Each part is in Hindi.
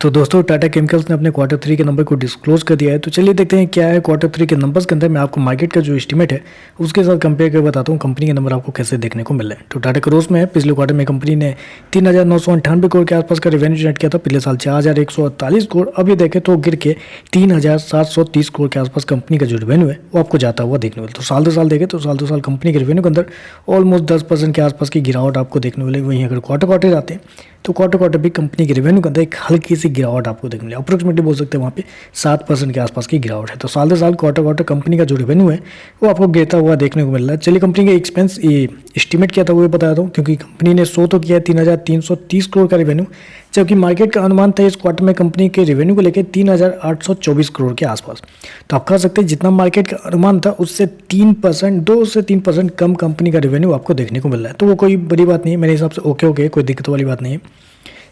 तो दोस्तों टाटा केमिकल्स ने अपने क्वार्टर 3 के नंबर को डिस्क्लोज कर दिया है। तो चलिए देखते हैं क्या है क्वार्टर 3 के नंबर्स के अंदर। मैं आपको मार्केट का जो एस्टीमेट है उसके साथ कंपेयर कर बताता हूँ कंपनी के नंबर आपको कैसे देखने को मिल रहे हैं। तो टाटा क्रोस में है, पिछले क्वार्टर में कंपनी ने 3,998 करोड़ के आसपास का रेवेन्यू जनरेट किया था। पिछले साल 4,148 करोड़। अब ये देखें तो गिर के 3,730 करोड़ के आसपास कंपनी का जो रेवेन्यू है वो आपको जाता हुआ देखने को मिला। तो साल दो साल देखें तो साल दो साल कंपनी के रेवेन्यू के अंदर ऑलमोस्ट 10% के आसपास की गिरावट आपको देखने को मिलेगी। वहीं अगर क्वार्टर जाते हैं तो क्वार्टर भी कंपनी के रेवेन्यू के अंदर एक हल्की सी गिरावट आपको देखने मिली। अप्रोक्सीमेटली बोल सकते हैं वहाँ पे 7% के आसपास की गिरावट है। तो साल दर साल क्वार्टर कंपनी का जो रेवेन्यू है वो आपको गिरता हुआ देखने को मिल रहा है। चलिए कंपनी के एक्सपेंस एस्टीमेट किया था वो बता दूँ, क्योंकि कंपनी ने शो तो किया है 3,330 करोड़ का रेवेन्यू, जबकि मार्केट का अनुमान था इस क्वार्टर में कंपनी के रेवेन्यू को लेकर 3,824 करोड़ के आसपास। तो आप कह सकते हैं जितना मार्केट का अनुमान था उससे 3%, 2 से 3% कम कंपनी का रेवेन्यू आपको देखने को मिल रहा है। तो वो कोई बड़ी बात नहीं है, मेरे हिसाब से ओके, कोई दिक्कत वाली बात नहीं है।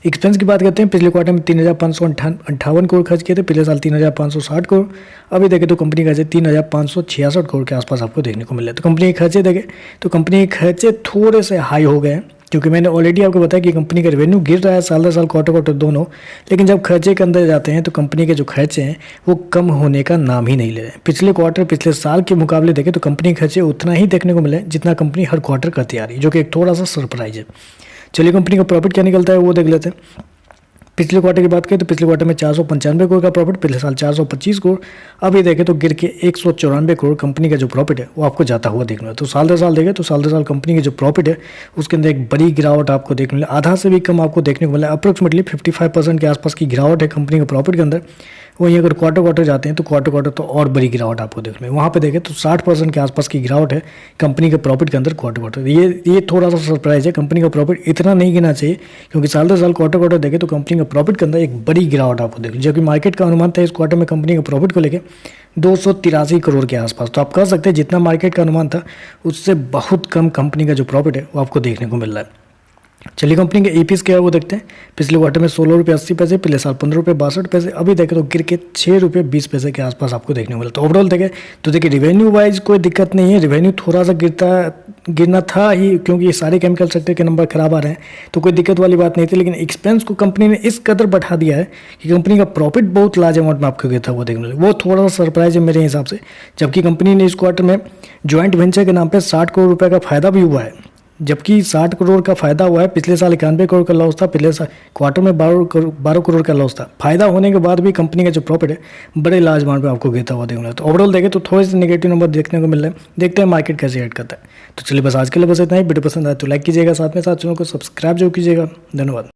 एक्सपेंस की बात करते हैं, पिछले क्वार्टर में 3,558 करोड़ खर्च किए थे, पिछले साल 3,560 करोड़। अभी देखें तो कंपनी का 3,566 करोड़ के आसपास आपको देखने को मिल रहा है। तो कंपनी के खर्चे देखें तो कंपनी के खर्चे थोड़े से हाई हो गए हैं, क्योंकि मैंने ऑलरेडी आपको बताया कि कंपनी का रेवेन्यू गिर रहा है साल दर साल क्वार्टर दोनों, लेकिन जब खर्चे के अंदर जाते हैं तो कंपनी के जो खर्चे हैं वो कम होने का नाम ही नहीं ले रहे हैं। पिछले क्वार्टर पिछले साल के मुकाबले देखें तो कंपनी के खर्चे उतना ही देखने को मिले जितना कंपनी हर क्वार्टर करती आ रही है, जो कि एक थोड़ा सा सरप्राइज है। चलिए कंपनी का प्रॉफिट क्या निकलता है वो देख लेते हैं। पिछले क्वार्टर की बात करें तो पिछले क्वार्टर में 495 करोड़ का प्रॉफिट, पिछले साल 425 करोड़। अभी देखें तो गिर के 194 करोड़ कंपनी का जो प्रॉफिट है वो आपको जाता हुआ देखना है। तो साल दर साल देखें तो साल दर साल कंपनी की जो प्रॉफिट है उसके अंदर एक बड़ी गिरावट आपको देखने मिला, आधा से भी कम आपको देखने को मिला। अप्रोक्सीमेटली 55% के आसपास की गिरावट है कंपनी के प्रॉफिट के अंदर। वहीं अगर क्वार्टर जाते हैं तो क्वार्टर तो और बड़ी गिरावट आपको देखने में, वहाँ पे देखें तो 60% के आसपास की गिरावट है कंपनी के प्रॉफिट के अंदर क्वार्टर। ये थोड़ा सा सरप्राइज है, कंपनी का प्रॉफिट इतना नहीं गिना चाहिए, क्योंकि साल दर साल क्वार्टर देखें तो कंपनी का प्रॉफिट के अंदर एक बड़ी गिरावट आपको देखिए, जबकि मार्केट का अनुमान था इस क्वार्टर में कंपनी के प्रॉफिट को लेकर 283 करोड़ के आसपास। तो आप कह सकते हैं जितना मार्केट का अनुमान था उससे बहुत कम कंपनी का जो प्रॉफिट है वो आपको देखने को मिल रहा है। चलिए कंपनी के ईपीएस क्या है वो देखते हैं। पिछले क्वार्टर में 16 रुपये 80 पैसे, पिछले साल 15 रुपये 62 पैसे। अभी देखें तो गिर के 6 रुपये 20 पैसे के आसपास आपको देखने को मिला। तो ओवरऑल देखें तो देखिए रेवेन्यू वाइज कोई दिक्कत नहीं है, रेवेन्यू थोड़ा सा गिरना था ही, क्योंकि ये सारे केमिकल सेक्टर के नंबर खराब आ रहे हैं, तो कोई दिक्कत वाली बात नहीं थी। लेकिन एक्सपेंस को कंपनी ने इस कदर बढ़ा दिया है कि कंपनी का प्रॉफिट बहुत लार्ज अमाउंट में आपको गिरता हुआ देखने को, वो थोड़ा सा सरप्राइज है मेरे हिसाब से। जबकि कंपनी ने इस क्वार्टर में ज्वाइंट वेंचर के नाम पर 60 करोड़ रुपये का फायदा भी हुआ है, जबकि 60 करोड़ का फायदा हुआ है। पिछले साल 91 करोड़ का लॉस था, पिछले साल क्वार्टर में 12 करोड़ का लॉस था। फायदा होने के बाद भी कंपनी का जो प्रॉफिट है बड़े लार्ज अमाउंट पे आपको गिरता हुआ देखना है। तो ओवरऑल देखें तो थोड़े से नेगेटिव नंबर देखने को मिल रहे हैं, देखते हैं मार्केट कैसे एड करता है। तो चलिए बस आज के लिए बस इतना ही। वीडियो पसंद आए तो लाइक कीजिएगा, साथ में साथ चैनल को सब्सक्राइब जरूर कीजिएगा। धन्यवाद।